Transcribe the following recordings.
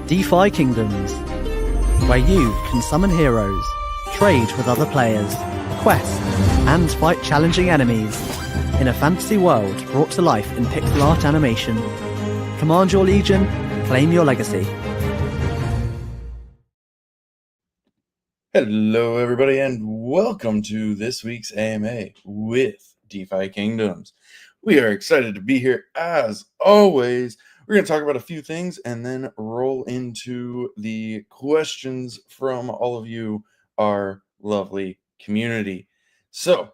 DeFi Kingdoms, where you can summon heroes, trade with other players, quest, and fight challenging enemies in a fantasy world brought to life in pixel art animation. Command your legion, claim your legacy. Hello, everybody, and welcome to this week's AMA with DeFi Kingdoms. We are excited to be here as always. We're going to talk about a few things and then roll into the questions from all of you, our lovely community. So,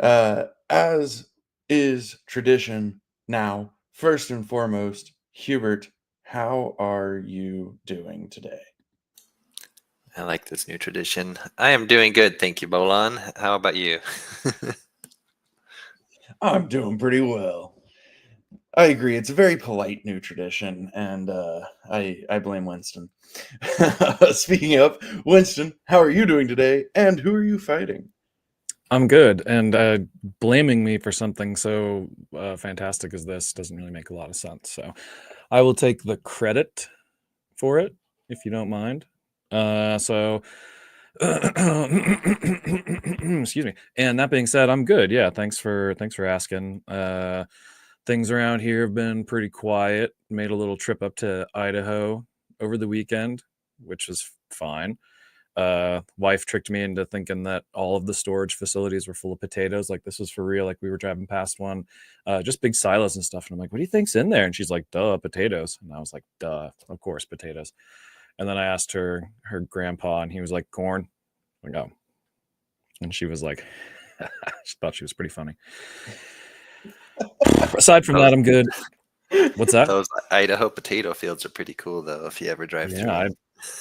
as is tradition now, first and foremost, Hubert, how are you doing today? I like this new tradition. I am doing good, thank you, Bolan. How about you? I'm doing pretty well. I agree. It's a very polite new tradition, and I blame Winston. Speaking of Winston, how are you doing today, and who are you fighting? I'm good, and blaming me for something so fantastic as this doesn't really make a lot of sense. So I will take the credit for it, if you don't mind. So excuse me. And that being said, I'm good. Yeah, thanks for asking. Things around here have been pretty quiet. Made a little trip up to Idaho over the weekend, which was fine. Wife tricked me into thinking that all of the storage facilities were full of potatoes. Like, this was for real. Like, we were driving past one, just big silos and stuff. And I'm like, what do you think's in there? And she's like, duh, potatoes. And I was like, duh, of course, potatoes. And then I asked her grandpa, and he was like, corn. I'm like, oh. And she was like, she thought she was pretty funny. Aside from that, I'm good. What's that? Those Idaho potato fields are pretty cool, though, if you ever drive through them.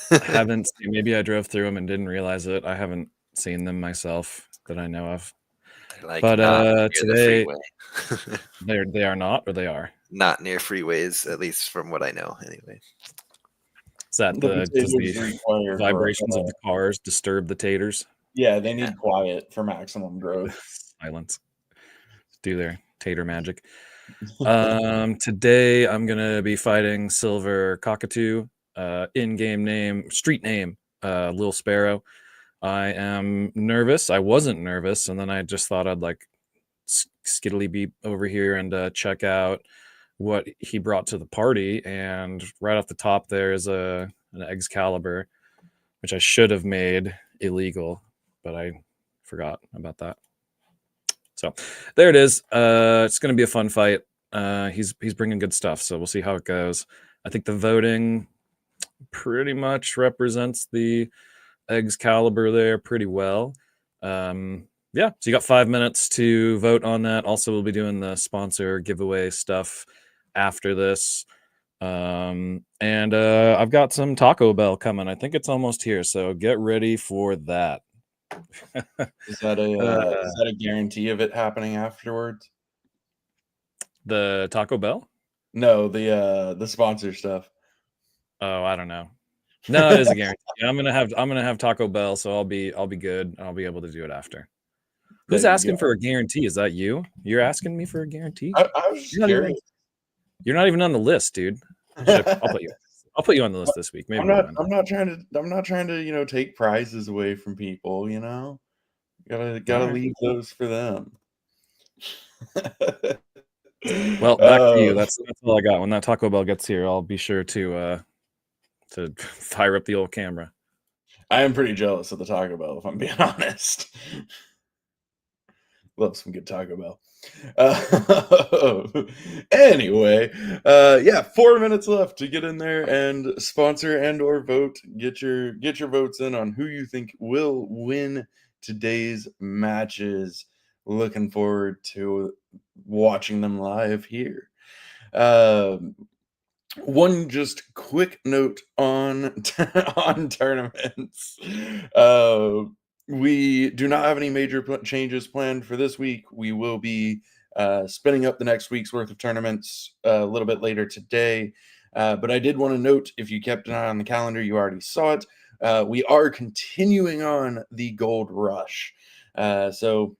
I haven't seen, maybe I drove through them and didn't realize it. I haven't seen them myself that I know of. Like, but today the they are not, or they are not near freeways, at least from what I know. Anyway, is that does the vibrations of the cars disturb the taters? Yeah, they need quiet for maximum growth. Silence. Do their tater magic. Today I'm gonna be fighting Silver Cockatoo. In-game name, street name, Lil Sparrow. I am nervous. I wasn't nervous, and then I just thought I'd like skittily be over here and check out what he brought to the party. And right off the top, there is an Excalibur, which I should have made illegal, but I forgot about that. So there it is. It's going to be a fun fight. He's bringing good stuff, so we'll see how it goes. I think the voting pretty much represents the Excalibur there pretty well. Yeah, so you got 5 minutes to vote on that. Also, we'll be doing the sponsor giveaway stuff after this. And I've got some Taco Bell coming. I think it's almost here, so get ready for that. Is that a guarantee of it happening afterwards? The Taco Bell? No, the sponsor stuff. Oh, I don't know. No, it is a guarantee. I'm gonna have Taco Bell, so I'll be good. I'll be able to do it after. Who's asking for a guarantee? Is that you? You're asking me for a guarantee? I was just curious. You're not even on the list, dude. I'll put you on the list this week. Maybe I'm not trying to take prizes away from people. Gotta leave those for them. Well, back to you. That's all I got. When that Taco Bell gets here, I'll be sure to fire up the old camera. I am pretty jealous of the Taco Bell, if I'm being honest. Love some good Taco Bell. Anyway, 4 minutes left to get in there and sponsor and or vote. Get your votes in on who you think will win today's matches. Looking forward to watching them live here. One just quick note on tournaments. We do not have any major changes planned for this week. We will be spinning up the next week's worth of tournaments a little bit later today. But I did want to note, if you kept an eye on the calendar, you already saw it. We are continuing on the Gold Rush. So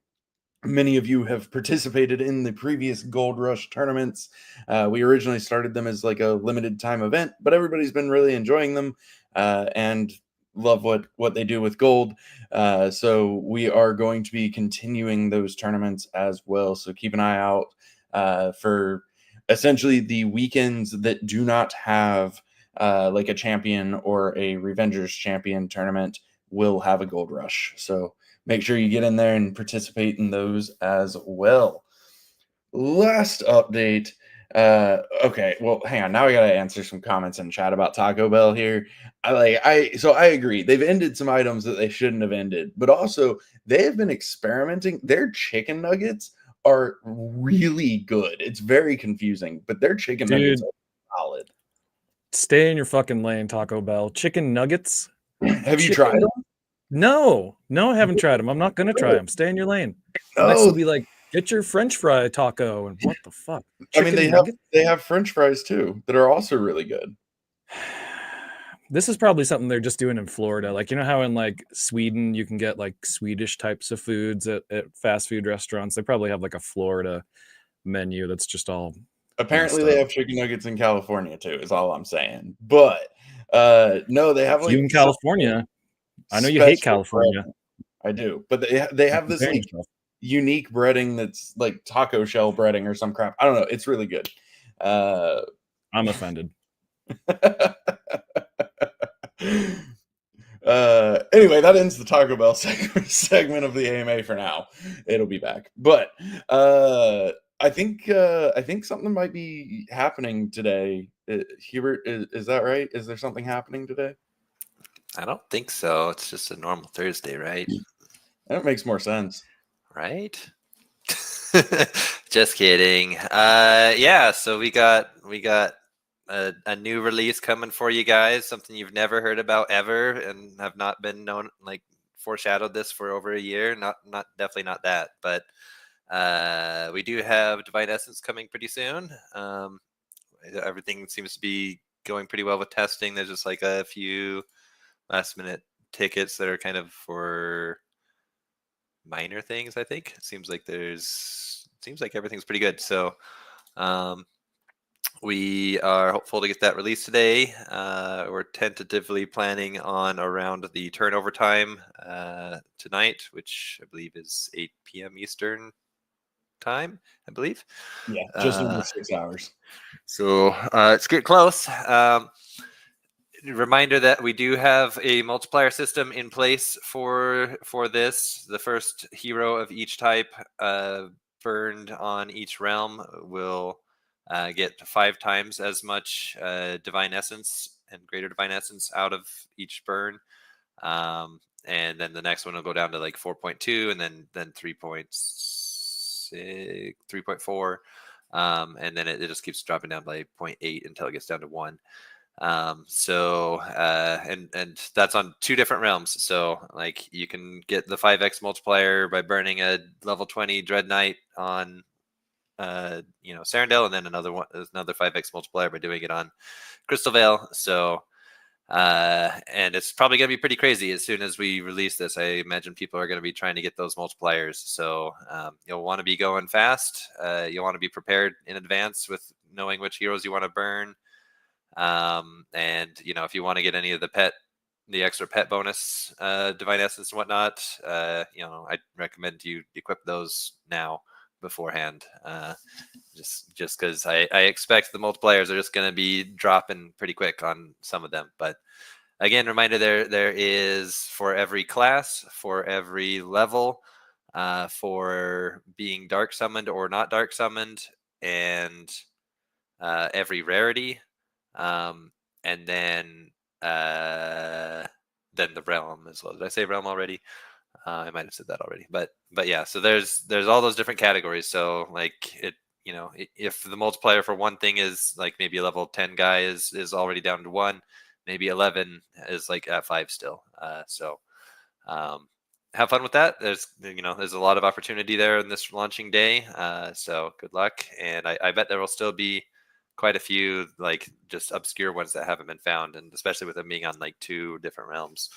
Many of you have participated in the previous Gold Rush tournaments. We originally started them as like a limited time event, but everybody's been really enjoying them and love what they do with gold. So we are going to be continuing those tournaments as well. So keep an eye out for essentially the weekends that do not have like a champion or a Revengers champion tournament will have a Gold Rush. So make sure you get in there and participate in those as well. Last update. Okay, well, hang on. Now we gotta answer some comments in chat about Taco Bell here. I agree. They've ended some items that they shouldn't have ended, but also they have been experimenting. Their chicken nuggets are really good. It's very confusing, but their chicken nuggets Dude, are solid. stay in your fucking lane, Taco Bell. Chicken nuggets? Have you tried them? No, I haven't tried them. I'm not gonna try them. Stay in your lane. Next No, will be like, get your French fry taco, and what the fuck? I mean Chicken nuggets? they have French fries too that are also really good. This is probably something they're just doing in Florida. Like, you know how in like Sweden you can get like Swedish types of foods at fast food restaurants? They probably have like a Florida menu that's just all Apparently messed they up. have chicken nuggets in California too, is all I'm saying. But no, they have You like in California? I know you hate special California. breading. I do, but they have this Comparing like yourself. unique breading that's like taco shell breading or some crap. I don't know. It's really good. I'm offended. Anyway, that ends the Taco Bell segment of the AMA for now. It'll be back, but I think something might be happening today. Hubert, is that right? Is there something happening today? I don't think so. It's just a normal Thursday, right? That makes more sense. Right? Just kidding. Yeah, so we got a new release coming for you guys, something you've never heard about ever and have not been known, like foreshadowed this for over a year. Not definitely not that, but we do have Divine Essence coming pretty soon. Everything seems to be going pretty well with testing. There's just like a few last minute tickets that are kind of for minor things. I think it seems like everything's pretty good. So we are hopeful to get that released today. We're tentatively planning on around the turnover time tonight, which I believe is 8 p.m. Eastern time, I believe. Yeah, just over 6 hours. So it's getting close. Reminder that we do have a multiplier system in place for this. The first hero of each type burned on each realm will get 5 times as much divine essence and greater divine essence out of each burn. And then the next one will go down to like 4.2 and then 3.6, 3.4. And then it just keeps dropping down by 0.8 until it gets down to 1. And that's on 2 different realms. So like you can get the 5x multiplier by burning a level 20 Dread Knight on Sarandel, and then another 5x multiplier by doing it on Crystal Vale. So and it's probably going to be pretty crazy as soon as we release this. I imagine people are going to be trying to get those multipliers. So you'll want to be going fast. You'll want to be prepared in advance with knowing which heroes you want to burn. And if you want to get any of the extra pet bonus, divine essence and whatnot, I'd recommend you equip those now beforehand. Just because I expect the multipliers are just going to be dropping pretty quick on some of them. But again, reminder there is for every class, for every level, for being dark summoned or not dark summoned, and every rarity. And then the realm as well. Did I say realm already? I might have said that already, but yeah. So there's all those different categories. So like if the multiplier for one thing is like maybe a level 10 guy is already down to 1, maybe 11 is like at 5 still. So have fun with that. There's a lot of opportunity there in this launching day. So good luck, and I bet there will still be quite a few like just obscure ones that haven't been found, and especially with them being on like 2 different realms.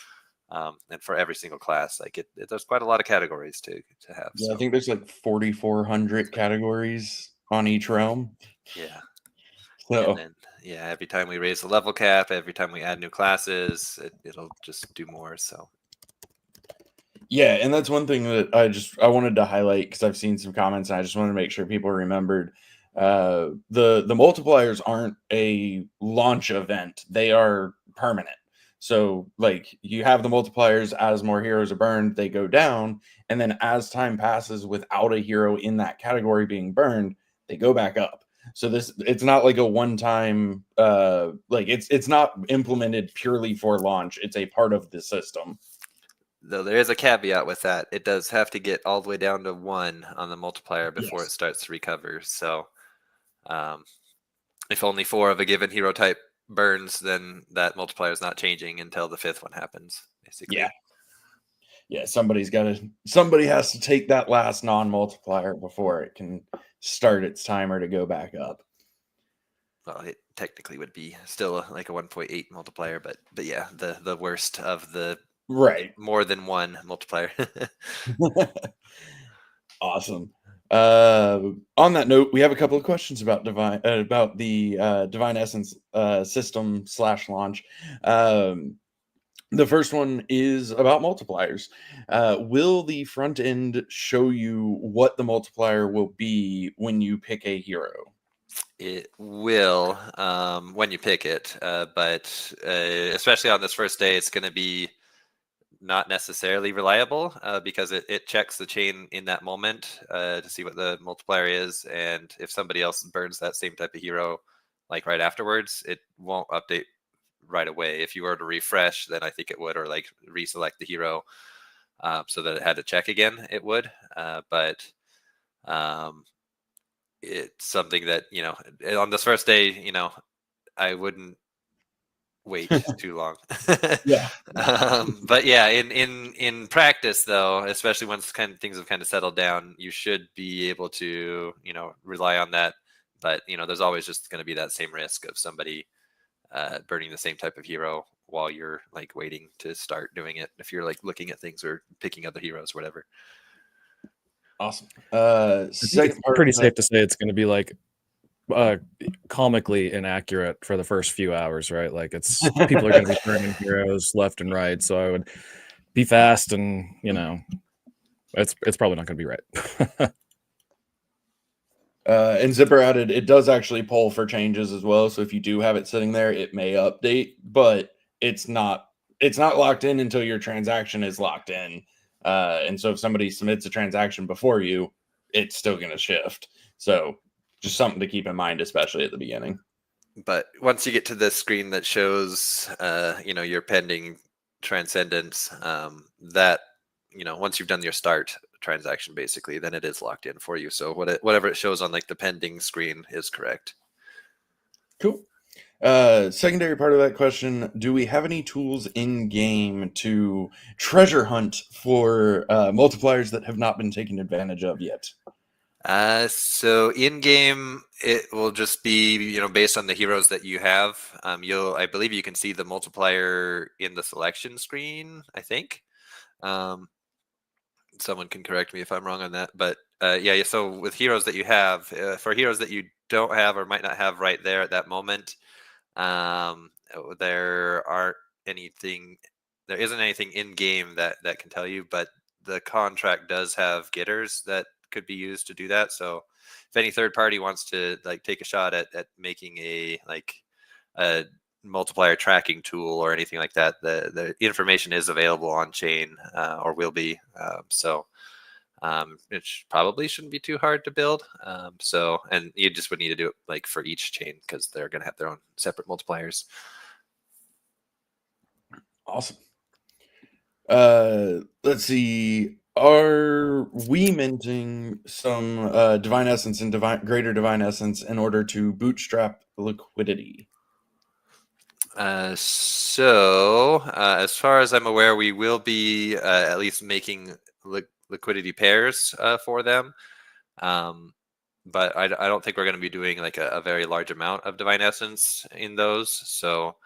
And for every single class, like there's quite a lot of categories to have. Yeah, So I think there's like 4,400 categories on each realm. yeah. And So then, yeah, every time we raise the level cap, every time we add new classes, it'll just do more. So yeah, and that's one thing that I wanted to highlight because I've seen some comments and I just wanted to make sure people remembered. The multipliers aren't a launch event; they are permanent. So, like, you have the multipliers as more heroes are burned, they go down, and then as time passes without a hero in that category being burned, they go back up. So it's not like a one-time like it's not implemented purely for launch. It's a part of the system. though there is a caveat with that, it does have to get all the way down to 1 on the multiplier before it Yes. starts to recover. So if only 4 of a given hero type burns, then that multiplier is not changing until the 5th one happens, basically. Yeah, somebody has to take that last non-multiplier before it can start its timer to go back up. Well, it technically would be still like a 1.8 multiplier, but yeah, the worst of the Right. more than 1 multiplier. Awesome. On that note, we have a couple of questions about the Divine Essence system / launch. The first one is about multipliers. Will the front end show you what the multiplier will be when you pick a hero? It will when you pick it, but especially on this first day, it's going to be not necessarily reliable because it checks the chain in that moment to see what the multiplier is, and if somebody else burns that same type of hero like right afterwards, it won't update right away. If you were to refresh, then I think it would, or like reselect the hero so that it had to check again, it would. But it's something that, on this first day, I wouldn't wait too long. Yeah. But yeah, in practice though, especially once things have kind of settled down, you should be able to, rely on that. But there's always just going to be that same risk of somebody burning the same type of hero while you're like waiting to start doing it, if you're like looking at things or picking other heroes, whatever. Awesome. I think Second it's part pretty of that- safe to say it's going to be like comically inaccurate for the first few hours, right? Like people are going to be burning heroes left and right, so I would be fast, and it's probably not going to be right. And Zipper added, it does actually poll for changes as well. So if you do have it sitting there, it may update, but it's not locked in until your transaction is locked in. And so if somebody submits a transaction before you, it's still going to shift. So just something to keep in mind, especially at the beginning. But once you get to the screen that shows, your pending transcendence, that, once you've done your start transaction, basically, then it is locked in for you. So whatever it shows on like the pending screen is correct. Cool. Secondary part of that question, do we have any tools in game to treasure hunt for multipliers that have not been taken advantage of yet? So in game, it will just be, based on the heroes that you have. I believe you can see the multiplier in the selection screen, I think. Someone can correct me if I'm wrong on that, but yeah. So with heroes that you have, for heroes that you don't have or might not have right there at that moment, there isn't anything in game that can tell you, but the contract does have getters that could be used to do that. So if any third party wants to like take a shot at making a multiplier tracking tool or anything like that, the information is available on chain or will be. It probably shouldn't be too hard to build. And you just would need to do it like for each chain because they're going to have their own separate multipliers. Awesome. Let's see. Are we minting some Divine Essence and Greater Divine Essence in order to bootstrap liquidity? As far as I'm aware, we will be at least making liquidity pairs for them. But I don't think we're going to be doing like a very large amount of Divine Essence in those. So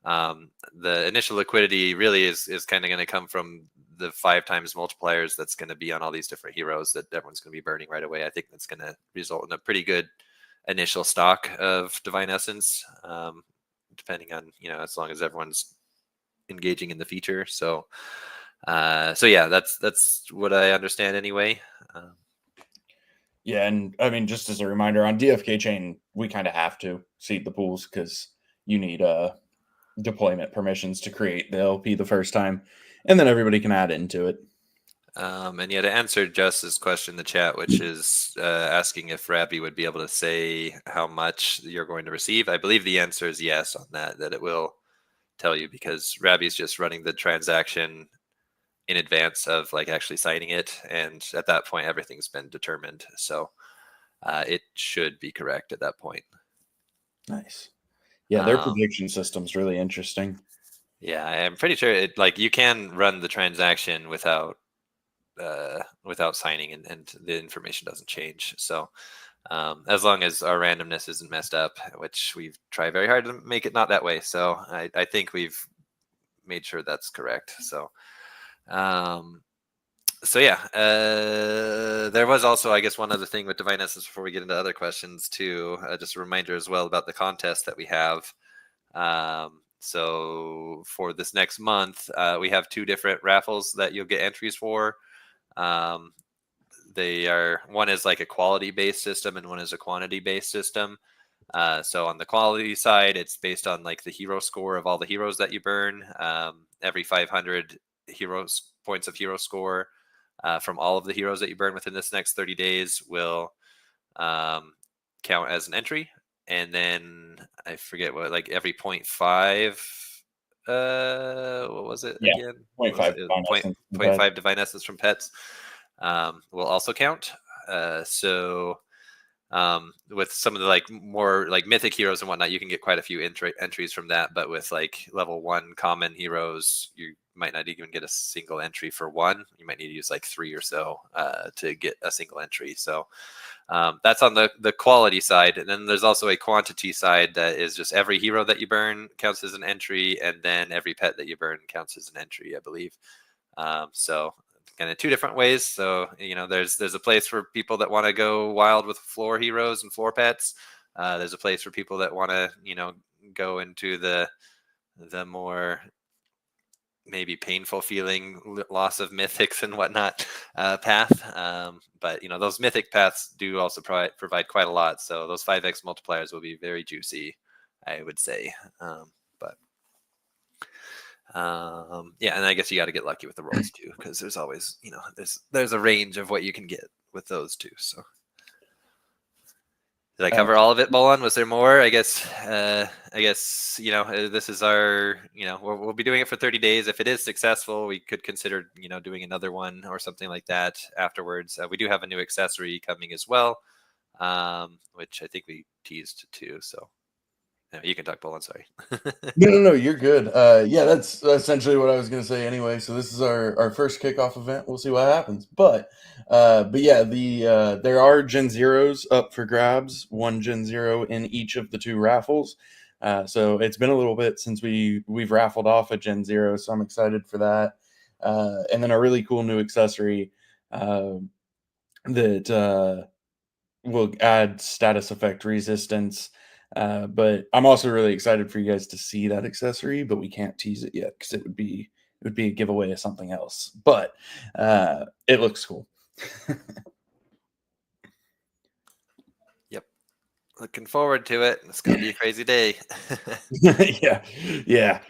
The initial liquidity really is kind of going to come from the 5 times multipliers that's going to be on all these different heroes that everyone's going to be burning right away. I think that's going to result in a pretty good initial stock of Divine Essence, depending on, as long as everyone's engaging in the feature. So yeah, that's what I understand anyway. Yeah, and I mean, just as a reminder, on DFK Chain, we kind of have to seed the pools because you need deployment permissions to create the LP the first time, and then everybody can add into it. And yeah, to answer Just's question in the chat, which is asking if Rabby would be able to say how much you're going to receive, I believe the answer is yes on that it will tell you, because Rabby's just running the transaction in advance of like actually signing it, and at that point everything's been determined, so it should be correct at that point. Nice. Yeah, their prediction system's really interesting. Yeah, I'm pretty sure you can run the transaction without signing, and the information doesn't change. So as long as our randomness isn't messed up, which we've tried very hard to make it not that way, so I think we've made sure that's correct. So yeah, there was also, I guess, one other thing with Divine Essence before we get into other questions too. Just a reminder as well about the contest that we have. So for this next month, we have 2 different raffles that you'll get entries for. They are, one is like a quality-based system and one is a quantity-based system. So on the quality side, it's based on like the hero score of all the heroes that you burn. Every 500 points of hero score from all of the heroes that you burn within this next 30 days will count as an entry. And then I forget what, like every 0.5 what was it again? 0.5 Divine Essence from pets will also count. So with some of the like more like mythic heroes and whatnot, you can get quite a few entries from that. But with like level 1 common heroes, you might not even get a single entry for one. You might need to use like 3 or so to get a single entry. So that's on the quality side. And then there's also a quantity side that is just every hero that you burn counts as an entry, and then every pet that you burn counts as an entry, I believe. So kind of 2 different ways. So there's a place for people that want to go wild with floor heroes and floor pets. There's a place for people that want to go into the more maybe painful feeling loss of mythics and whatnot path. But those mythic paths do also provide quite a lot. So those 5x multipliers will be very juicy, I would say. Yeah, and I guess you got to get lucky with the rolls too, because there's always there's a range of what you can get with those too. So did I cover all of it, Bolon? Was there more? I guess this is our we'll be doing it for 30 days. If it is successful, we could consider doing another one or something like that afterwards. We do have a new accessory coming as well, which I think we teased too. So no, you can talk, Bolon. Sorry. No, you're good. Yeah, that's essentially what I was gonna say anyway. So this is our first kickoff event. We'll see what happens. But yeah, there are Gen Zeros up for grabs. 1 Gen Zero in each of the 2 raffles. So it's been a little bit since we've raffled off a Gen Zero, so I'm excited for that. And then a really cool new accessory that will add status effect resistance. But I'm also really excited for you guys to see that accessory, but we can't tease it yet because it would be a giveaway of something else. But it looks cool. Yep, looking forward to it. It's gonna be a crazy day. Yeah.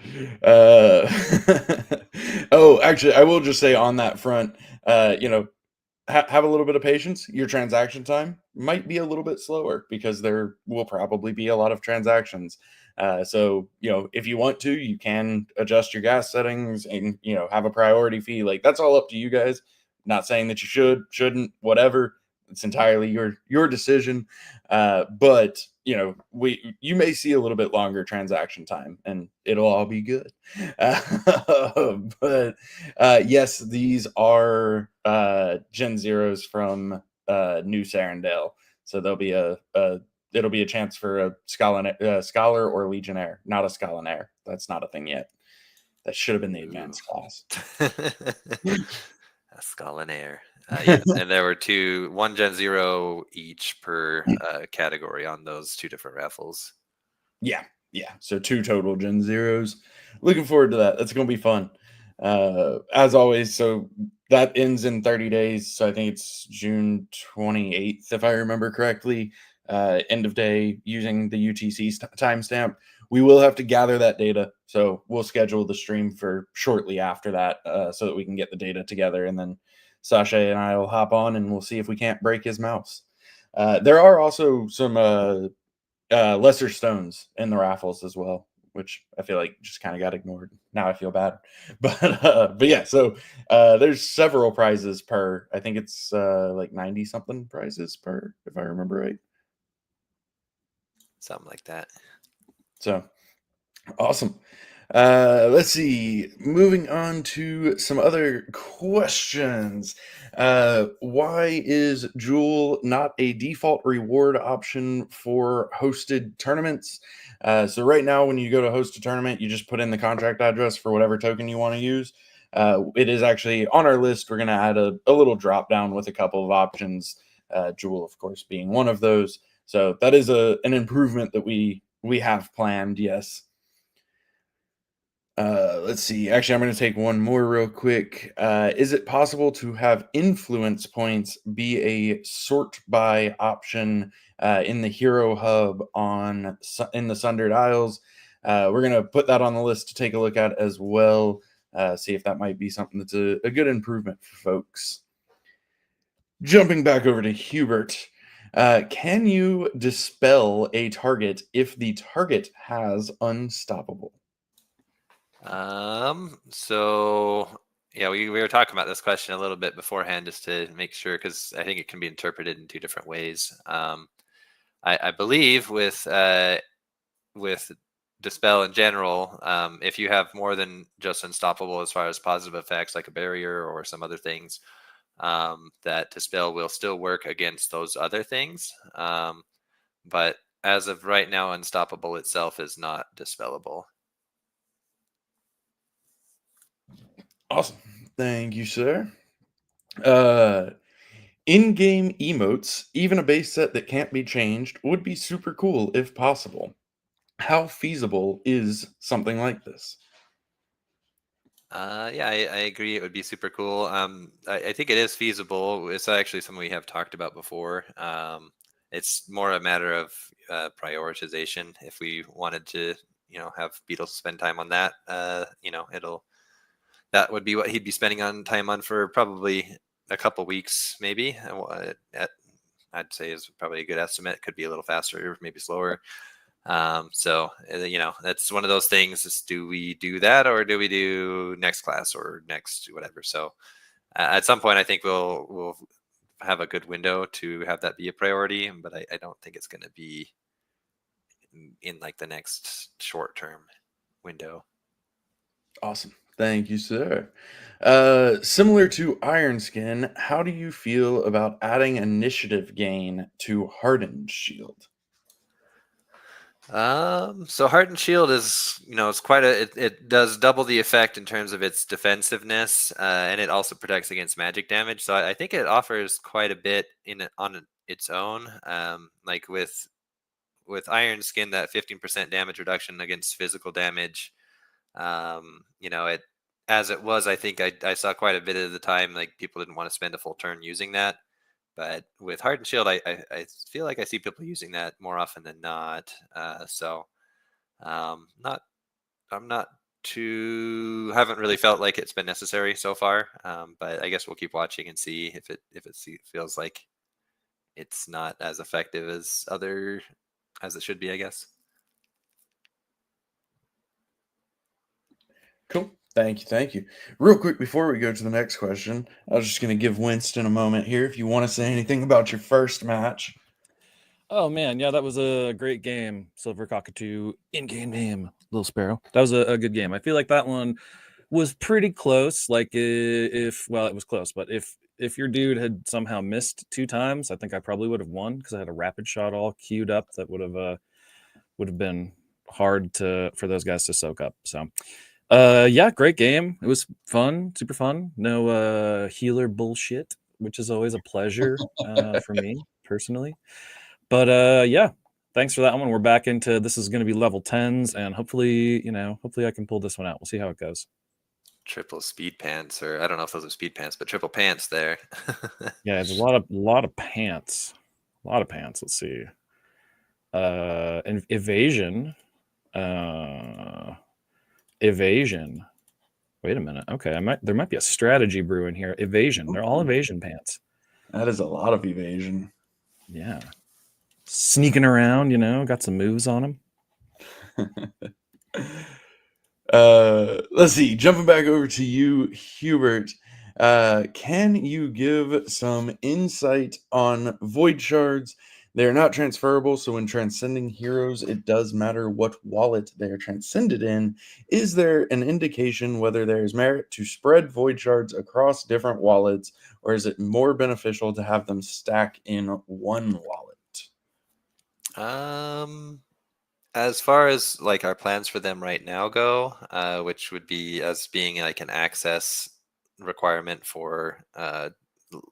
Oh, actually, I will just say on that front, have a little bit of patience. Your transaction time might be a little bit slower because there will probably be a lot of transactions. So, if you want to, you can adjust your gas settings and, have a priority fee. Like, that's all up to you guys. Not saying that you shouldn't, whatever. It's entirely your decision. But, you may see a little bit longer transaction time and it'll all be good. But yes, these are Gen Zeros from New Sarandale. So there'll be a it'll be a chance for a scholar or legionnaire, not a scholinaire. That's not a thing yet. That should have been the advanced class. A Scholinaire. Yes, and there were one Gen 0 each per category on those 2 different raffles. Yeah. So 2 total Gen 0s. Looking forward to that. That's going to be fun. As always, so that ends in 30 days. So I think it's June 28th, if I remember correctly. End of day using the UTC timestamp. We will have to gather that data. So we'll schedule the stream for shortly after that so that we can get the data together. And then Sasha and I will hop on and we'll see if we can't break his mouse. There are also some lesser stones in the raffles as well, which I feel like just kind of got ignored. Now I feel bad. But yeah, so there's several prizes per, I think it's like 90 something prizes per, if I remember right. Something like that. So awesome. Let's see. Moving on to some other questions. Why is Jewel not a default reward option for hosted tournaments? So right now, when you go to host a tournament, you just put in the contract address for whatever token you want to use. It is actually on our list. We're going to add a little drop down with a couple of options. Jewel, of course, being one of those. So that is an improvement that we have planned. Yes. Let's see. Actually, I'm going to take one more real quick. Is it possible to have influence points be a sort by option in the Hero Hub in the Sundered Isles? We're going to put that on the list to take a look at as well. See if that might be something that's a good improvement for folks. Jumping back over to Hubert. Can you dispel a target if the target has unstoppable? So yeah, we were talking about this question a little bit beforehand just to make sure, because I think it can be interpreted in 2 different ways. I believe with dispel in general, if you have more than just unstoppable as far as positive effects like a barrier or some other things, that dispel will still work against those other things. But as of right now, unstoppable itself is not dispellable. Awesome. Thank you, sir. In-game emotes, even a base set that can't be changed, would be super cool if possible. How feasible is something like this? Yeah, I agree. It would be super cool. I think it is feasible. It's actually something we have talked about before. It's more a matter of prioritization. If we wanted to, have Beatles spend time on that, that would be what he'd be spending time on for probably a couple weeks, maybe. I'd say is probably a good estimate. Could be a little faster, maybe slower. So that's one of those things. Is do we do that, or do we do next class or next whatever? So at some point, I think we'll have a good window to have that be a priority, but I don't think it's going to be in like the next short term window. Awesome. Thank you, sir. Similar to Iron Skin, how do you feel about adding initiative gain to Hardened Shield? So Hardened Shield is, it's quite it does double the effect in terms of its defensiveness, and it also protects against magic damage. So I think it offers quite a bit on its own. Like with Iron Skin, that 15% damage reduction against physical damage. It as it was, I think I saw quite a bit of the time, like people didn't want to spend a full turn using that. But with Hardened Shield, I feel like I see people using that more often than not. I'm not haven't really felt like it's been necessary so far. But I guess we'll keep watching and see if it feels like it's not as effective as it should be, I guess. Cool. Thank you. Real quick before we go to the next question, I was just going to give Winston a moment here if you want to say anything about your first match. Oh man, yeah, that was a great game. Silver Cockatoo, in-game name, Little Sparrow. That was a good game. I feel like that one was pretty close. Like it was close, but if if your dude had somehow missed 2 times, I think I probably would have won because I had a rapid shot all queued up that would have been hard for those guys to soak up. So yeah, great game. It was fun, super fun. No healer bullshit, which is always a pleasure for me personally. But yeah, thanks for that one. We're back into this is going to be level 10s, and hopefully I can pull this one out. We'll see how it goes. Triple speed pants, or I don't know if those are speed pants, but triple pants there. Yeah, it's a lot of pants. A lot of pants. Let's see. And evasion. Evasion. Wait a minute. Okay, there might be a strategy brewing here. Evasion. They're all evasion pants. That is a lot of evasion. Yeah. Sneaking around, got some moves on them. Let's see. Jumping back over to you, Hubert. Can you give some insight on void shards? They are not transferable, so when transcending heroes, it does matter what wallet they are transcended in. Is there an indication whether there is merit to spread void shards across different wallets, or is it more beneficial to have them stack in one wallet? As far as like our plans for them right now go, which would be as being like an access requirement for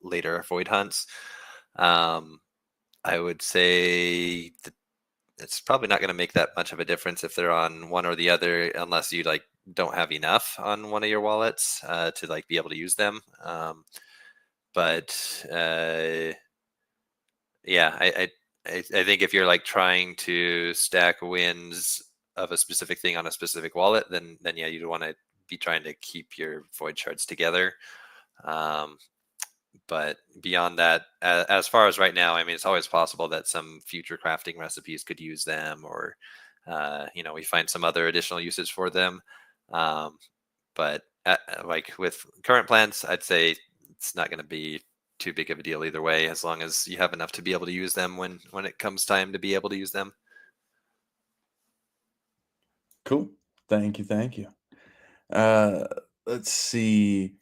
later void hunts, I would say that it's probably not going to make that much of a difference if they're on one or the other, unless you like don't have enough on one of your wallets to like be able to use them. But yeah, I think if you're like trying to stack wins of a specific thing on a specific wallet, then yeah, you'd want to be trying to keep your void shards together. But beyond that, as far as right now, I mean, it's always possible that some future crafting recipes could use them, or we find some other additional uses for them. But like with current plans, I'd say it's not going to be too big of a deal either way, as long as you have enough to be able to use them when it comes time to be able to use them. Cool. Thank you. Let's see.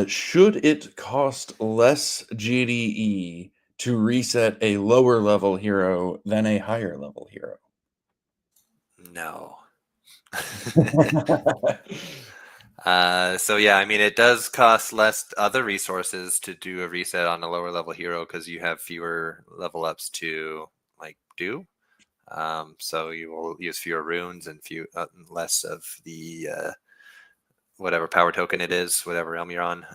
Should it cost less GDE to reset a lower level hero than a higher level hero? No. So yeah, I mean, it does cost less other resources to do a reset on a lower level hero because you have fewer level ups to like do. So you will use fewer runes and less of the whatever power token it is, whatever realm you're on.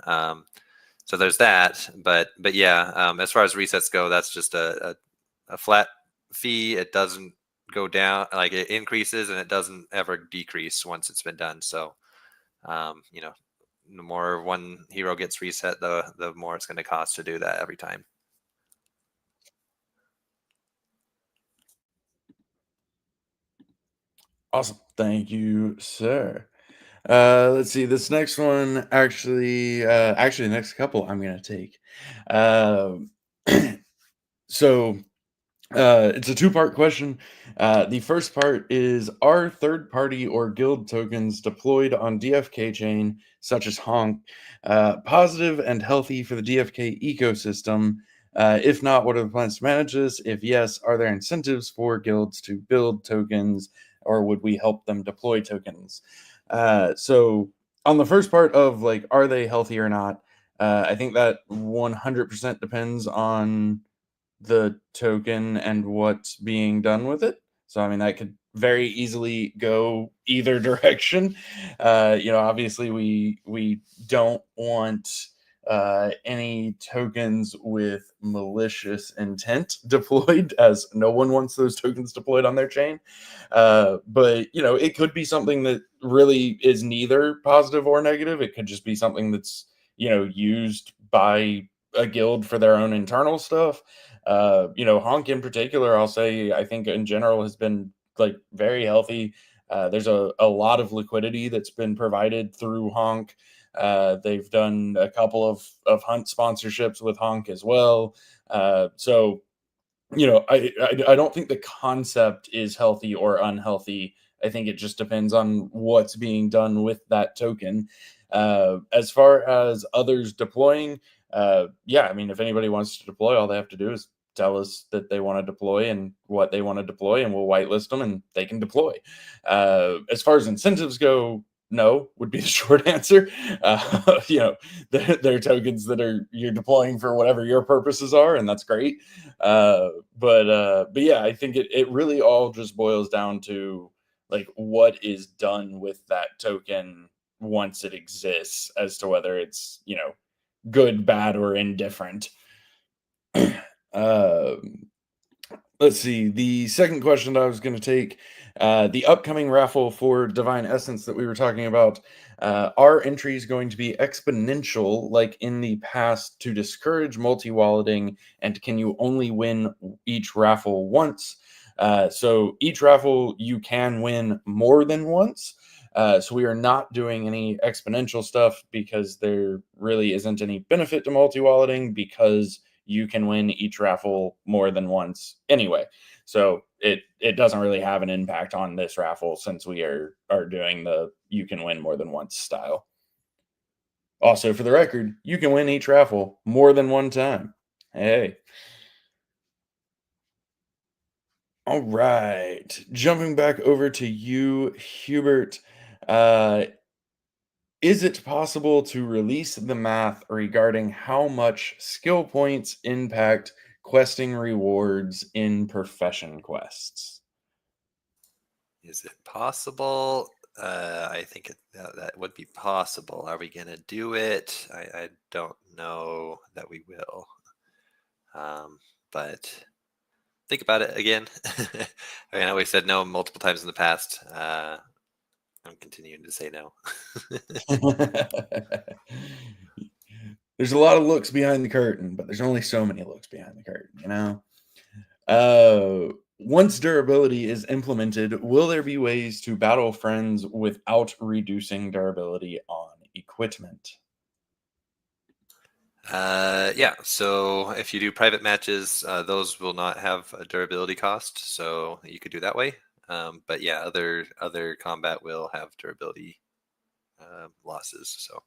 So there's that, but yeah, as far as resets go, that's just a flat fee. It doesn't go down, like it increases and it doesn't ever decrease once it's been done. So the more one hero gets reset, the more it's going to cost to do that every time. Awesome. Thank you, sir. Let's see. This next one, actually, the next couple I'm going to take. So it's a two-part question. The first part is, are third-party or guild tokens deployed on DFK Chain, such as Honk, positive and healthy for the DFK ecosystem? If not, what are the plans to manage this? If yes, are there incentives for guilds to build tokens, or would we help them deploy tokens? So on the first part of like, are they healthy or not? I think that 100% depends on the token and what's being done with it. So I mean, that could very easily go either direction. Obviously we don't want any tokens with malicious intent deployed, as no one wants those tokens deployed on their chain. But it could be something that really is neither positive or negative. It could just be something that's used by a guild for their own internal stuff. Honk in particular, I'll say, I think in general has been like very healthy. There's a lot of liquidity that's been provided through Honk. They've done a couple of hunt sponsorships with Honk as well. So I don't think the concept is healthy or unhealthy. I think it just depends on what's being done with that token. As far as others deploying, yeah, I mean, if anybody wants to deploy, all they have to do is tell us that they want to deploy and what they want to deploy, and we'll whitelist them and they can deploy. As far as incentives go, no would be the short answer. They're tokens that you're deploying for whatever your purposes are, and that's great. But yeah, I think it really all just boils down to like what is done with that token once it exists, as to whether it's good, bad, or indifferent. Let's see. The second question that I was going to take, the upcoming raffle for Divine Essence that we were talking about, are entries going to be exponential like in the past to discourage multi-walleting, and can you only win each raffle once? So each raffle you can win more than once. So we are not doing any exponential stuff because there really isn't any benefit to multi-walleting, because you can win each raffle more than once anyway. So it doesn't really have an impact on this raffle, since we are doing the you can win more than once style. Also, for the record, you can win each raffle more than one time. Hey. All right. Jumping back over to you, Hubert. Is it possible to release the math regarding how much skill points impact questing rewards in profession quests? Is it possible? I think that would be possible. Are we going to do it? I don't know that we will. But think about it again. I mean, I always said no multiple times in the past. I'm continuing to say no. There's a lot of looks behind the curtain, but there's only so many looks behind the curtain, Once durability is implemented, will there be ways to battle friends without reducing durability on equipment? Yeah, so if you do private matches, those will not have a durability cost, so you could do that way. But yeah, other combat will have durability losses. So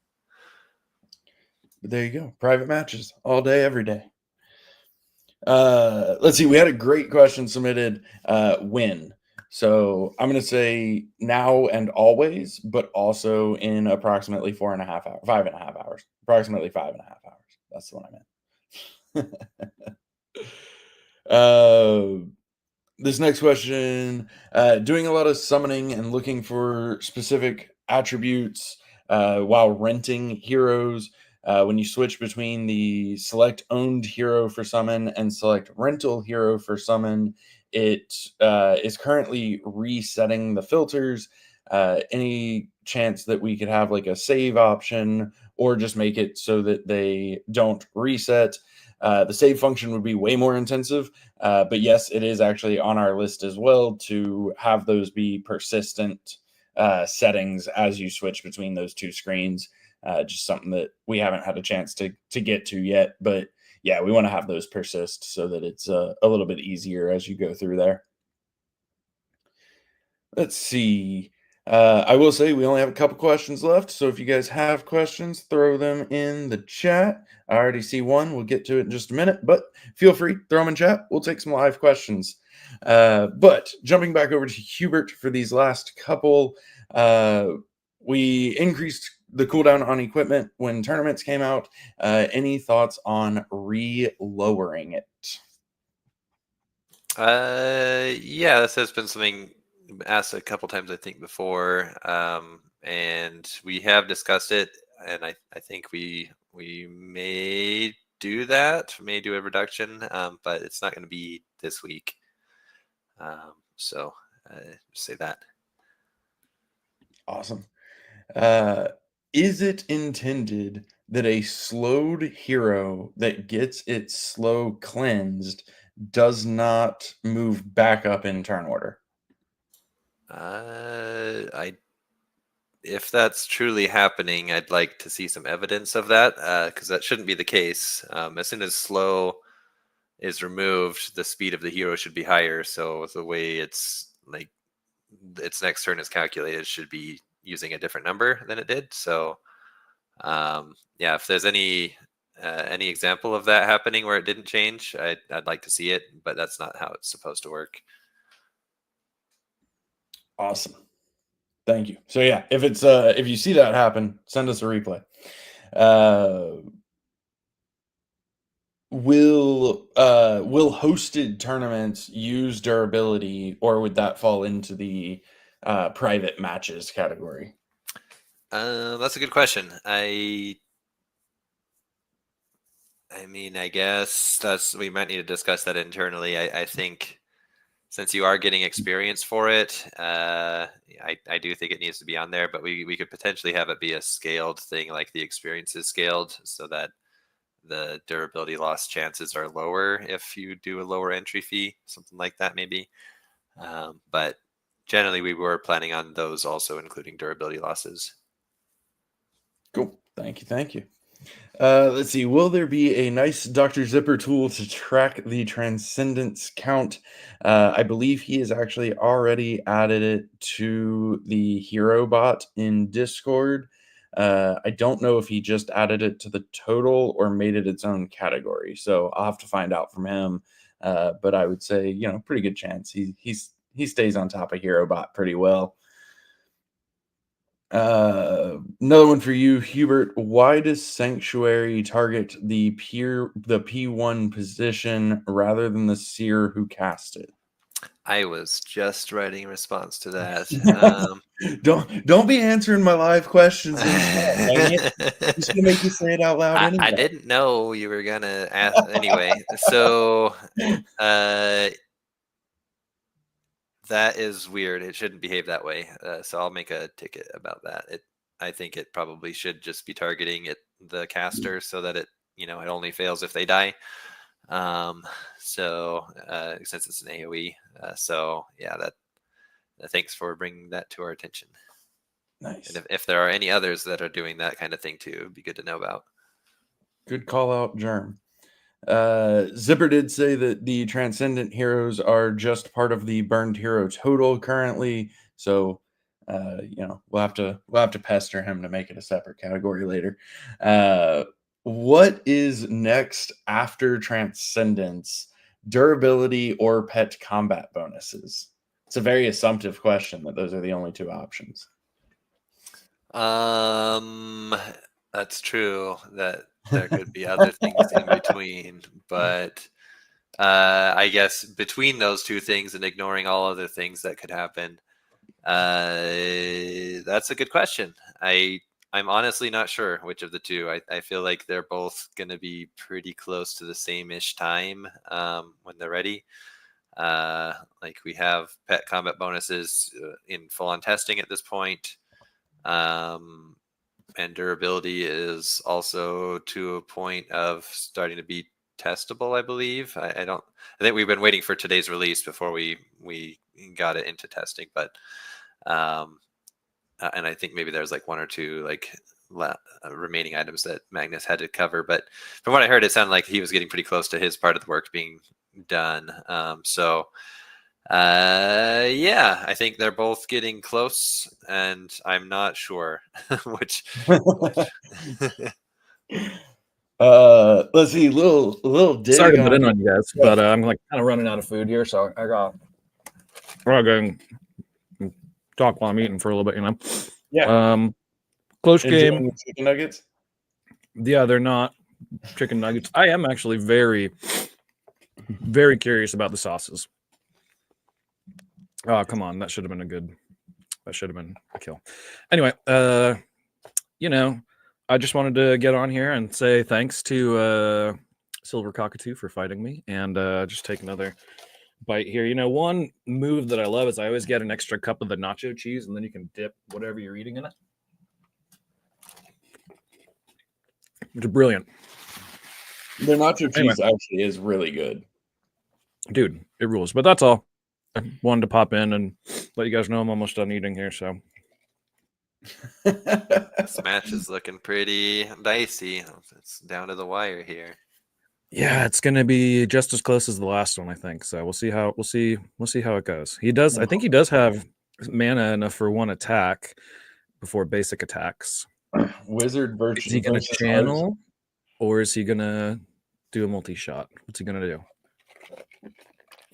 But there you go. Private matches all day, every day. Let's see. We had a great question submitted. When? So I'm going to say now and always, but also in approximately 4.5 hours, 5.5 hours, approximately 5.5 hours. That's the one I meant. This next question, doing a lot of summoning and looking for specific attributes while renting heroes. When you switch between the select owned hero for summon and select rental hero for summon, it is currently resetting the filters. Any chance that we could have like a save option, or just make it so that they don't reset? The save function would be way more intensive, but yes, it is actually on our list as well to have those be persistent settings as you switch between those two screens. Just something that we haven't had a chance to get to yet, but yeah, we want to have those persist so that it's a little bit easier as you go through there. Let's see. I will say we only have a couple questions left, so if you guys have questions, throw them in the chat. I already see one. We'll get to it in just a minute, but feel free, throw them in chat. We'll take some live questions. But jumping back over to Hubert for these last couple, we increased the cooldown on equipment when tournaments came out. Any thoughts on re-lowering it? Yeah, this has been something asked a couple times, I think, before, and we have discussed it, and I think we may do that, may do a reduction, but it's not going to be this week. So just say that. Awesome. Is it intended that a slowed hero that gets its slow cleansed does not move back up in turn order? If that's truly happening, I'd like to see some evidence of that, because that shouldn't be the case. As soon as slow is removed, the speed of the hero should be higher. So the way its next turn is calculated should be using a different number than it did. So yeah, if there's any any example of that happening where it didn't change, I'd like to see it, but that's not how it's supposed to work. Awesome. Thank you. So yeah, if you see that happen, send us a replay. Will hosted tournaments use durability, or would that fall into the private matches category? That's a good question. I mean, I guess we might need to discuss that internally. I think since you are getting experience for it, I do think it needs to be on there, but we could potentially have it be a scaled thing, like the experience is scaled, so that the durability loss chances are lower if you do a lower entry fee, something like that maybe. But generally we were planning on those also including durability losses. Cool. Thank you. Let's see. Will there be a nice Dr. Zipper tool to track the transcendence count? I believe he has actually already added it to the hero bot in Discord. I don't know if he just added it to the total or made it its own category. So I'll have to find out from him. But I would say, pretty good chance he stays on top of hero bot pretty well. Another one for you, Hubert. Why does Sanctuary target the P1 position rather than the seer who cast it? I was just writing a response to that. Don't be answering my live questions. Just gonna make you say it out loud anyway. I didn't know you were gonna ask anyway. So that is weird. It shouldn't behave that way. So I'll make a ticket about that. I think it probably should just be targeting the caster so that it only fails if they die. So since it's an AoE. So yeah, thanks for bringing that to our attention. Nice. And if there are any others that are doing that kind of thing too, it'd be good to know about. Good call out, Germ. Zipper did say that the transcendent heroes are just part of the burned hero total currently, so we'll have to pester him to make it a separate category later. What is next after transcendence? Durability or pet combat bonuses? It's a very assumptive question that those are the only two options. That's true that there could be other things in between, but I guess between those two things and ignoring all other things that could happen, that's a good question. I'm honestly not sure which of the two. I feel like they're both going to be pretty close to the same-ish time when they're ready. Like we have pet combat bonuses in full-on testing at this point. And durability is also to a point of starting to be testable, I believe. I think we've been waiting for today's release before we got it into testing, but and I think maybe there's like one or two remaining items that Magnus had to cover, but from what I heard, it sounded like he was getting pretty close to his part of the work being done. Yeah, I think they're both getting close, and I'm not sure which. Let's see, little dig. Sorry to put in on you guys, but I'm kind of running out of food here, so we're going to talk while I'm eating for a little bit, Yeah. Close game. Chicken nuggets. Yeah, they're not chicken nuggets. I am actually very, very curious about the sauces. Oh, come on. That should have been a kill. Anyway, I just wanted to get on here and say thanks to Silver Cockatoo for fighting me, and just take another bite here. One move that I love is I always get an extra cup of the nacho cheese, and then you can dip whatever you're eating in it. It's brilliant. The nacho cheese actually is really good. Dude, it rules. But that's all. I wanted to pop in and let you guys know I'm almost done eating here. So this match is looking pretty dicey. It's down to the wire here. Yeah, it's going to be just as close as the last one, I think. So we'll see how it goes. I think he does have mana enough for one attack before basic attacks. Wizard versus. Is he going to channel, or is he gonna do a multi-shot? What's he gonna do?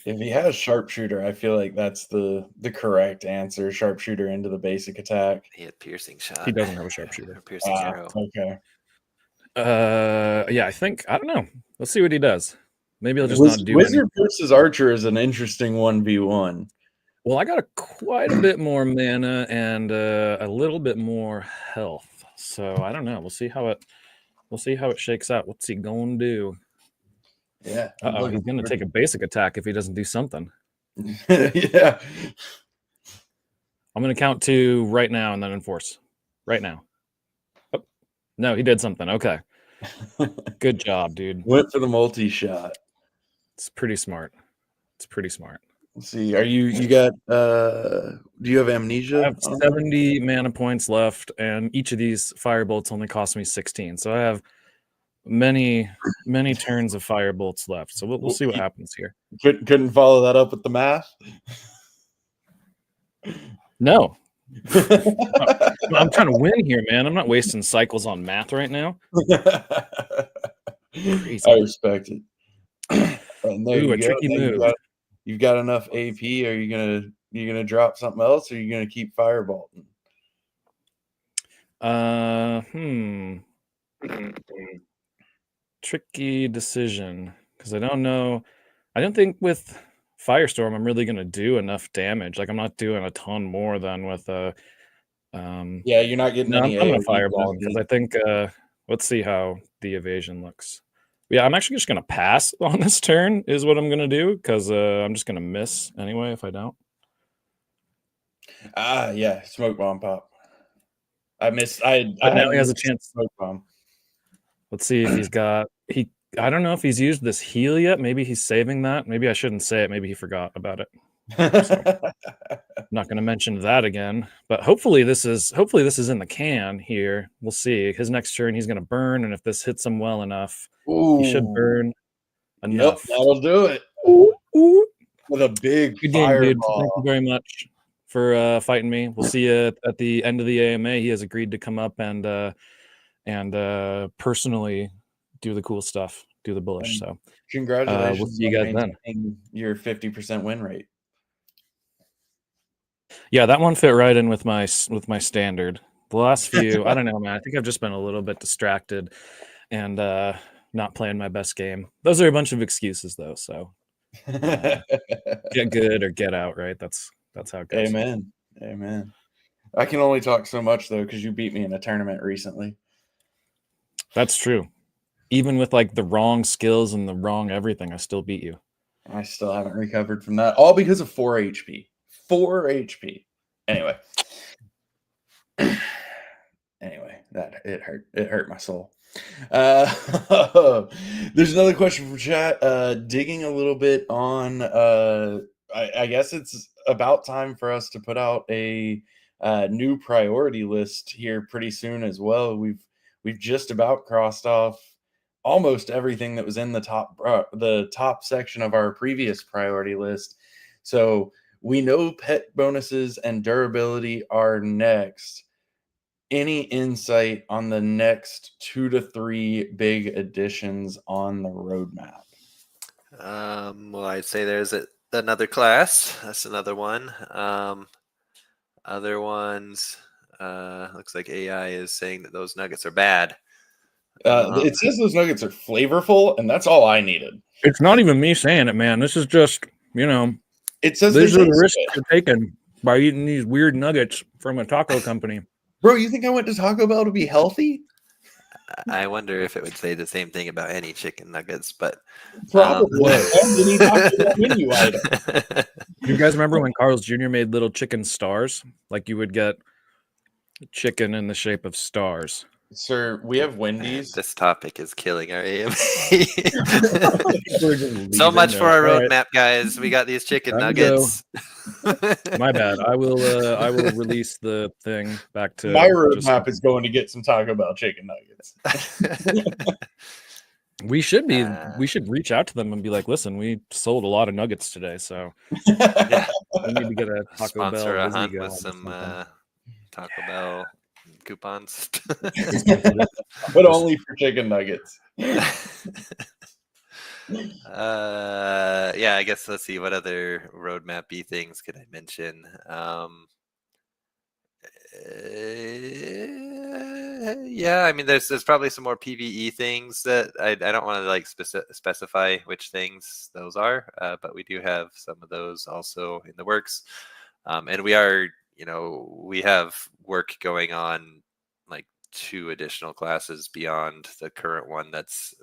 If he has sharpshooter, I feel like that's the correct answer. Sharpshooter into the basic attack. He had piercing shot. He doesn't have a sharpshooter. Or piercing arrow. Okay. Yeah, I don't know. Let's see what he does. Maybe he'll just not do Wizard anything. versus Archer is an interesting 1v1. Well, I got quite a bit more mana and a little bit more health, so I don't know. We'll see how it shakes out. What's he gonna do? Yeah. He's gonna take a basic attack if he doesn't do something. Yeah. I'm gonna count 2 right now and then enforce. Right now. Oh, no, he did something. Okay. Good job, dude. Went for the multi-shot. It's pretty smart. Let's see. Are you got do you have amnesia? I have 70 mana points left, and each of these firebolts only cost me 16. So I have many turns of firebolts left. So we'll see what happens here. Couldn't follow that up with the math. No. I'm trying to win here, man. I'm not wasting cycles on math right now. Crazy. I respect it. And there Ooh, you a go. tricky move. You've got enough AP. Are you gonna drop something else, or are you gonna keep firebolting? Tricky decision, because I don't know. I don't think with Firestorm I'm really gonna do enough damage. Like, I'm not doing a ton more than with Yeah, you're not getting any. I'm gonna fireball because I think let's see how the evasion looks. Yeah, I'm actually just gonna pass on this turn is what I'm gonna do, because I'm just gonna miss anyway if I don't. Yeah, smoke bomb pop. I missed. I now he has a chance. Smoke bomb. Let's see if he's got I don't know if he's used this heal yet. Maybe he's saving that. Maybe I shouldn't say it. Maybe he forgot about it. So, I'm not going to mention that again. But hopefully this is in the can here. We'll see. His next turn he's going to burn, and if this hits him well enough, he should burn enough. Yep, that'll do it. Ooh. With a big Good game, dude. fireball. Thank you very much for fighting me. We'll see you at the end of the AMA. He has agreed to come up and personally do the cool stuff, do the bullish. So congratulations! We'll see you guys then. Your 50% win rate. Yeah, that one fit right in with my standard. The last few, I don't know, man. I think I've just been a little bit distracted and not playing my best game. Those are a bunch of excuses, though. So get good or get out, right? That's how it goes. Amen. I can only talk so much though because you beat me in a tournament recently. That's true. Even with like the wrong skills and the wrong everything, I still beat you. I still haven't recovered from that. All because of 4 HP. 4 HP. Anyway, that it hurt. It hurt my soul. There's another question from chat. Digging a little bit on. I guess it's about time for us to put out a new priority list here pretty soon as well. We've just about crossed off almost everything that was in the top section of our previous priority list. So we know pet bonuses and durability are next. Any insight on the next 2 to 3 big additions on the roadmap? Well, I'd say there's another class. That's another one. Other ones, looks like AI is saying that those nuggets are bad. It says those nuggets are flavorful, and that's all I needed. It's not even me saying it, man. This is just, it says these are the risks you're taking by eating these weird nuggets from a taco company. Bro, you think I went to Taco Bell to be healthy? I wonder if it would say the same thing about any chicken nuggets, but probably. Any Taco Bell menu item. You guys remember when Carl's Jr. made little chicken stars? Like you would get chicken in the shape of stars. Sir, we have Wendy's. This topic is killing our AMA. So much for our roadmap, guys. We got these chicken nuggets. My bad. I will release the thing back to my roadmap is going to get some Taco Bell chicken nuggets. We should reach out to them and be like, listen, we sold a lot of nuggets today, so Yeah. we need to get a Taco Sponsor Bell a hunt Lizzie with going or some something. Taco Bell coupons. But only for chicken nuggets. Yeah, I guess let's see what other roadmap-y things could I mention. Yeah, I mean, there's probably some more PVE things that I don't want to like specify which things those are, but we do have some of those also in the works, and we are, we have work going on like 2 additional classes beyond the current one that's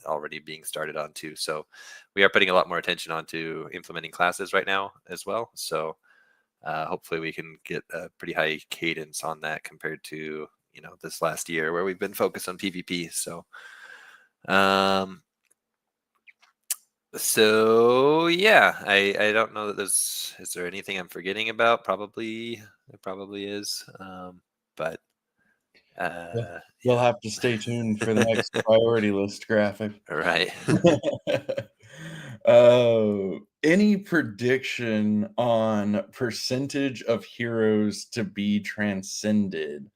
already being started on too. So we are putting a lot more attention onto implementing classes right now as well. So hopefully we can get a pretty high cadence on that compared to this last year where we've been focused on PvP. So yeah, I don't know that is there anything I'm forgetting about? Probably there probably is, but You'll have to stay tuned for the next priority list graphic. right. Any prediction on percentage of heroes to be transcended?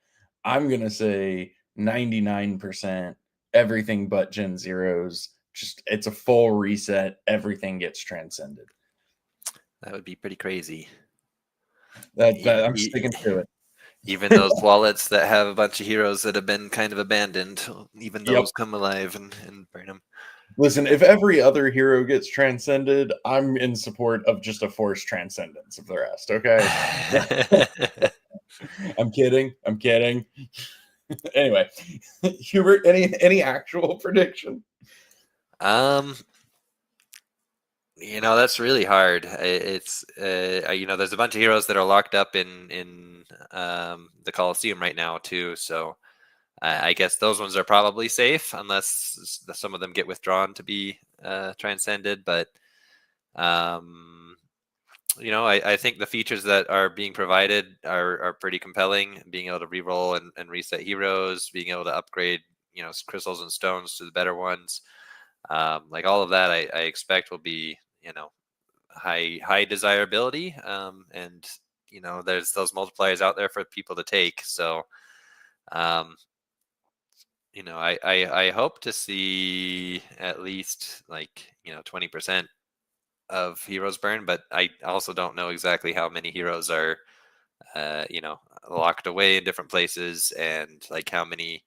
I'm gonna say 99%, everything but Gen Zeros. Just it's a full reset, everything gets transcended. That would be pretty crazy. I'm sticking to it. Even those wallets that have a bunch of heroes that have been kind of abandoned, even those come alive and burn them. Listen, if every other hero gets transcended, I'm in support of just a forced transcendence of the rest, okay? I'm kidding. Anyway, Hubert, any actual prediction? That's really hard. It's there's a bunch of heroes that are locked up in the Coliseum right now too. So I guess those ones are probably safe unless some of them get withdrawn to be transcended. But I think the features that are being provided are pretty compelling. Being able to reroll and reset heroes, being able to upgrade crystals and stones to the better ones. Like all of that, I expect will be high desirability, and there's those multipliers out there for people to take. So I hope to see at least 20% of heroes burn, but I also don't know exactly how many heroes are locked away in different places, and like how many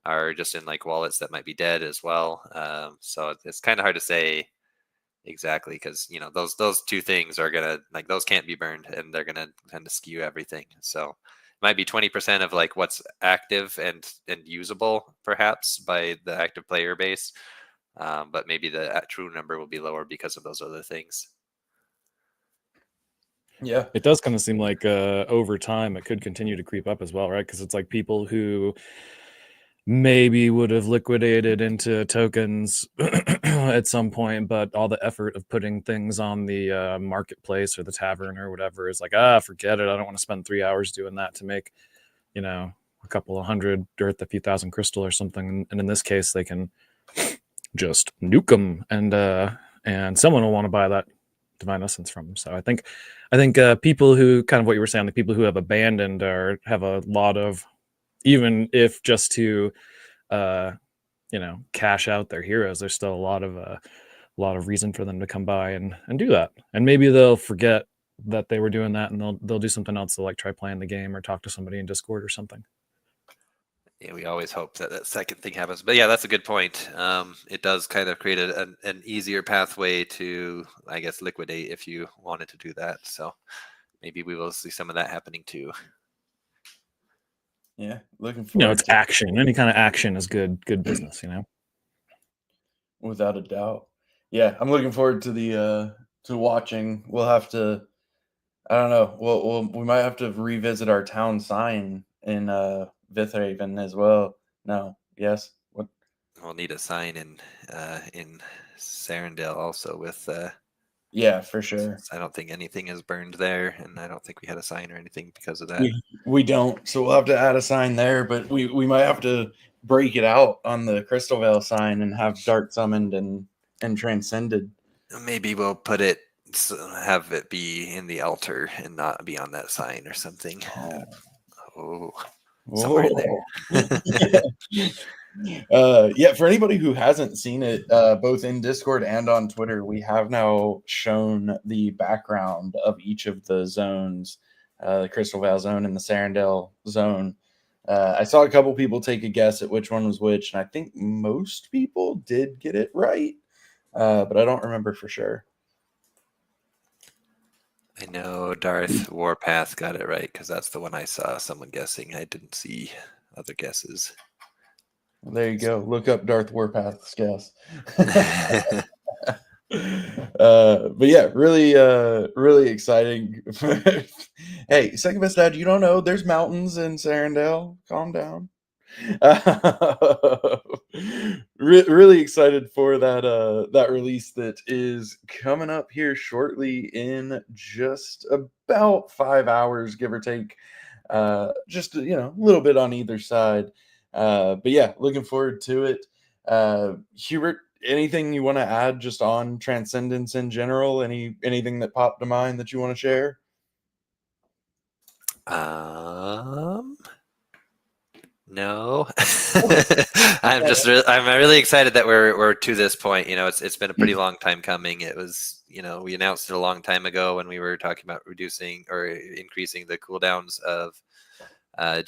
are just in like wallets that might be dead as well. So it's kind of hard to say exactly, because those 2 things are gonna those can't be burned, and they're gonna tend to skew everything. So it might be 20% of like what's active and usable perhaps by the active player base, but maybe the true number will be lower because of those other things. Yeah, it does kind of seem like over time it could continue to creep up as well, right? Because it's like people who maybe would have liquidated into tokens at some point, but all the effort of putting things on the marketplace or the tavern or whatever is like, forget it. I don't want to spend 3 hours doing that to make a couple of hundred or a few thousand crystal or something. And in this case, they can just nuke them, and someone will want to buy that divine essence from them. So I think people who, kind of what you were saying, the people who have abandoned or have a lot of, even if just to cash out their heroes, there's still a lot of reason for them to come by and do that. And maybe they'll forget that they were doing that, and they'll do something else. They'll like try playing the game or talk to somebody in Discord or something. Yeah, we always hope that second thing happens. But yeah, that's a good point. It does kind of create an easier pathway to, I guess, liquidate if you wanted to do that. So maybe we will see some of that happening too. Yeah, looking forward. It's action. Any kind of action is good business. Without a doubt. Yeah, I'm looking forward to the to watching. We'll have to. I don't know. We might have to revisit our town sign in Vithraven as well. No. Yes. What? We'll need a sign in Sarandale also with. Yeah, for sure. I don't think anything is burned there, and I don't think we had a sign or anything because of that. We don't, so we'll have to add a sign there, but we might have to break it out on the Crystal Vale sign and have Dark summoned and transcended. Maybe we'll have it be in the altar and not be on that sign or something. Oh, somewhere in there. Yeah, for anybody who hasn't seen it, both in Discord and on Twitter, we have now shown the background of each of the zones, the Crystal Vale zone and the Sarandale zone. I saw a couple people take a guess at which one was which, and I think most people did get it right, but I don't remember for sure. I know Darth Warpath got it right because that's the one I saw someone guessing. I didn't see other guesses. There you go. Look up Darth Warpath's guess. But yeah, really exciting. Hey, second best dad, you don't know there's mountains in Sarandale. Calm down. Really excited for that release that is coming up here shortly in just about 5 hours, give or take. Just a little bit on either side. But yeah, looking forward to it. Hubert, anything you want to add just on Transcendence in general? Anything that popped to mind that you want to share? No. I'm really excited that we're to this point. It's been a pretty long time coming. It was, we announced it a long time ago when we were talking about reducing or increasing the cooldowns of all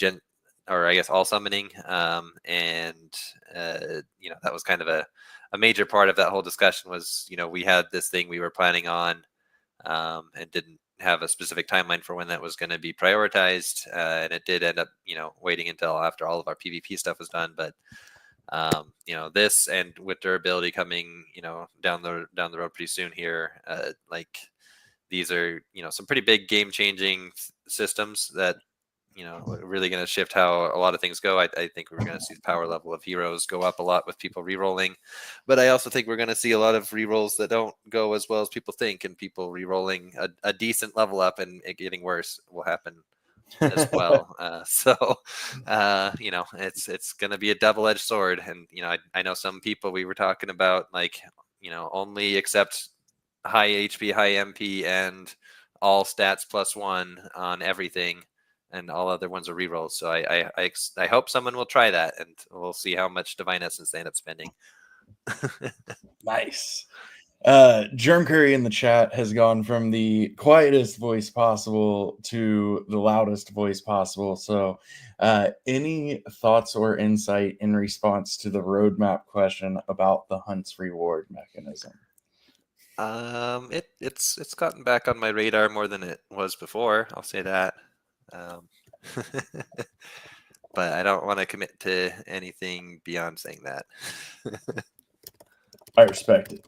summoning. And that was kind of a major part of that whole discussion was, we had this thing we were planning on and didn't have a specific timeline for when that was going to be prioritized. And it did end up, waiting until after all of our PvP stuff was done. But, this and with durability coming, down the road pretty soon here, these are, some pretty big game changing systems that, really going to shift how a lot of things go. I think we're going to see the power level of heroes go up a lot with people re-rolling, but I also think we're going to see a lot of re-rolls that don't go as well as people think, and people re-rolling a decent level up and it getting worse will happen as well. It's going to be a double-edged sword. And, I know some people we were talking about, only accept high HP, high MP, and all stats +1 on everything, and all other ones are rerolls. So I hope someone will try that, and we'll see how much Divine Essence they end up spending. Nice. Germ Curry in the chat has gone from the quietest voice possible to the loudest voice possible. So any thoughts or insight in response to the roadmap question about the Hunt's reward mechanism? It's gotten back on my radar more than it was before. I'll say that. But I don't want to commit to anything beyond saying that. I respect it.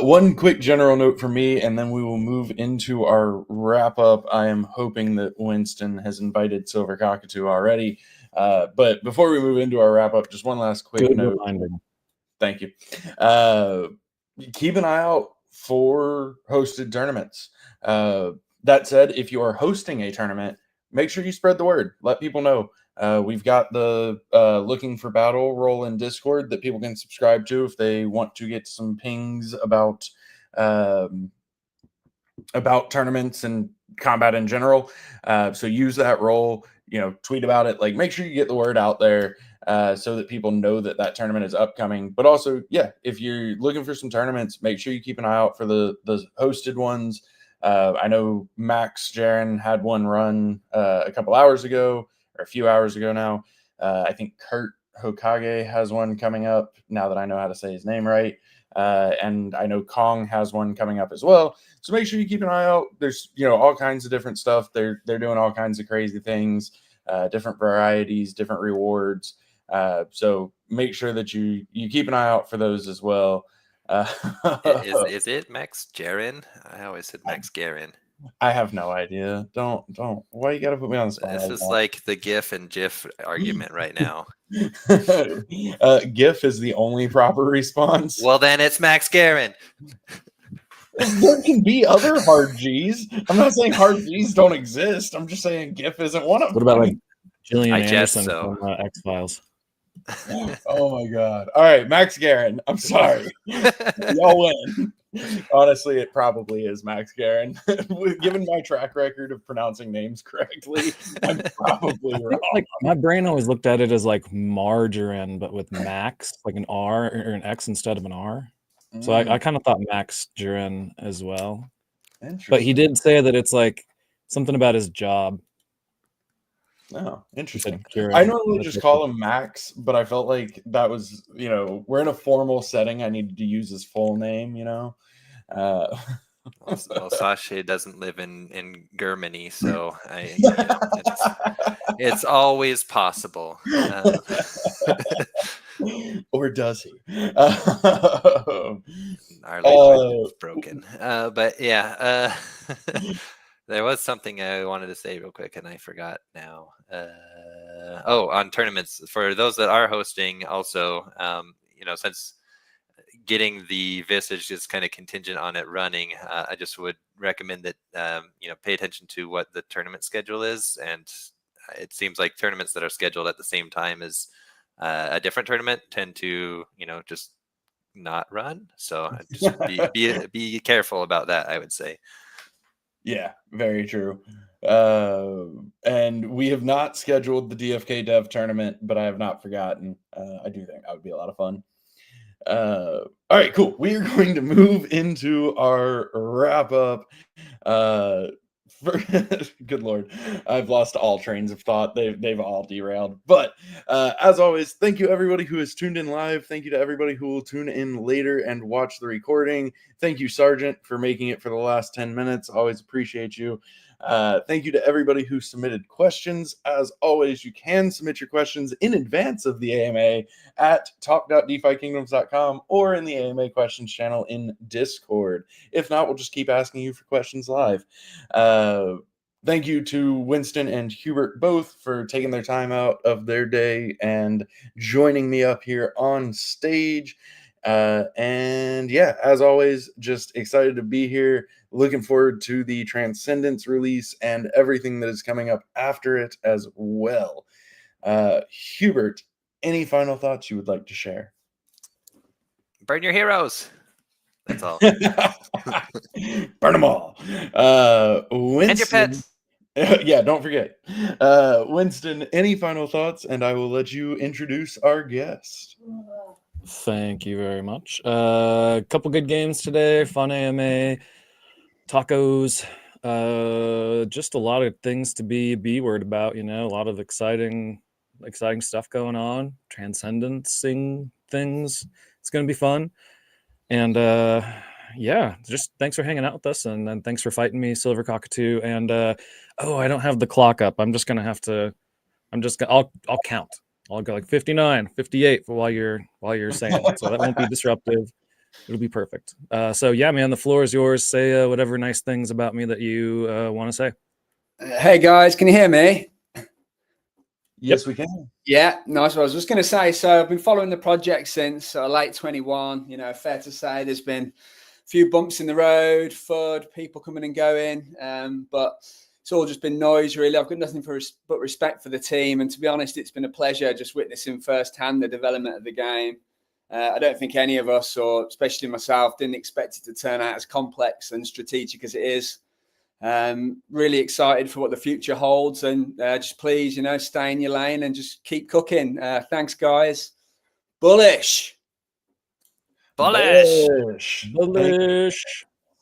One quick general note for me, and then we will move into our wrap up. I am hoping that Winston has invited Silver Cockatoo already. But before we move into our wrap up, just one last quick note. Reminder. Thank you. Keep an eye out for hosted tournaments. That said, if you are hosting a tournament, make sure you spread the word. Let people know. We've got the Looking for Battle role in Discord that people can subscribe to if they want to get some pings about tournaments and combat in general. So use that role, tweet about it. Make sure you get the word out there so that people know that tournament is upcoming. But also, if you're looking for some tournaments, make sure you keep an eye out for the hosted ones. I know Max Jaron had one run a couple hours ago, or a few hours ago now. I think Kurt Hokage has one coming up, now that I know how to say his name right. And I know Kong has one coming up as well. So make sure you keep an eye out. There's, all kinds of different stuff. They're doing all kinds of crazy things, different varieties, different rewards. So make sure that you keep an eye out for those as well. Is it Max Jaron? I always said Max Garin. I have no idea. Don't. Why you gotta put me on the spot? This is like the GIF and GIF argument right now. GIF is the only proper response. Well, then it's Max Garin. There can be other hard G's. I'm not saying hard G's don't exist. I'm just saying GIF isn't one of them. What about Gillian I Anderson guess so. from X-Files? Oh my god. All right, Max Garin. I'm sorry. Y'all win. Honestly, it probably is Max Garen. Given my track record of pronouncing names correctly, I'm probably wrong. Like my brain always looked at it as like margarine, but with Max, like an R or an X instead of an R. So I kind of thought Max Duran as well. But he did say that it's like something about his job. Oh, interesting. Duran. I normally just call him Max, but I felt like that was, we're in a formal setting. I needed to use his full name, Well, Sasha doesn't live in Germany, so it's always possible. Or does he? Our language is broken. But yeah, there was something I wanted to say real quick, and I forgot now. On tournaments, for those that are hosting, also, since getting the Visage is kind of contingent on it running, I just would recommend that pay attention to what the tournament schedule is, and it seems like tournaments that are scheduled at the same time as a different tournament tend to just not run. So just be careful about that, I would say. Yeah, very true. And we have not scheduled the DFK Dev tournament, but I have not forgotten. I do think that would be a lot of fun. All right, cool. We are going to move into our wrap up. Good Lord, I've lost all trains of thought. They've all derailed. But as always, thank you everybody who has tuned in live. Thank you to everybody who will tune in later and watch the recording. Thank you, Sergeant, for making it for the last 10 minutes. Always appreciate you. Thank you to everybody who submitted questions. As always, you can submit your questions in advance of the AMA at talk.defykingdoms.com or in the AMA questions channel in Discord. If not, we'll just keep asking you for questions live. Thank you to Winston and Hubert both for taking their time out of their day and joining me up here on stage. And yeah, as always, just excited to be here. Looking forward to the Transcendence release and everything that is coming up after it as well. Hubert, any final thoughts you would like to share? Burn your heroes. That's all. Burn them all. Winston, and your pets. Yeah, don't forget. Winston, any final thoughts? And I will let you introduce our guest. Thank you very much. A couple good games today. Fun AMA. Tacos, just a lot of things to be worried about, a lot of exciting stuff going on, transcendencing things. It's going to be fun. And just thanks for hanging out with us, and then thanks for fighting me, Silver Cockatoo. And I don't have the clock up. I'm just going to have to, I'll count. I'll go like 59, 58 while you're saying it. So that won't be disruptive. It'll be perfect. So yeah, man, the floor is yours. Say whatever nice things about me that you want to say. Hey guys, can you hear me? Yes, we can. Yeah, nice. I was just going to say, so I've been following the project since late 21. Fair to say there's been a few bumps in the road, FUD, people coming and going, but it's all just been noise, really. I've got nothing but respect for the team, and to be honest, it's been a pleasure just witnessing firsthand the development of the game. I don't think any of us, or especially myself, didn't expect it to turn out as complex and strategic as it is. Really excited for what the future holds, and just please, stay in your lane and just keep cooking. Thanks, guys. Bullish.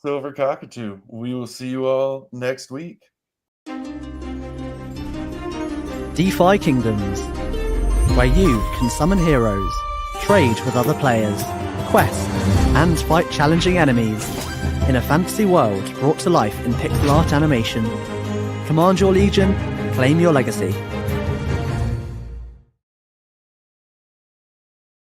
Silver Cockatoo. We will see you all next week. DeFi Kingdoms, where you can summon heroes, trade with other players, quest, and fight challenging enemies in a fantasy world brought to life in pixel art animation. Command your legion, claim your legacy.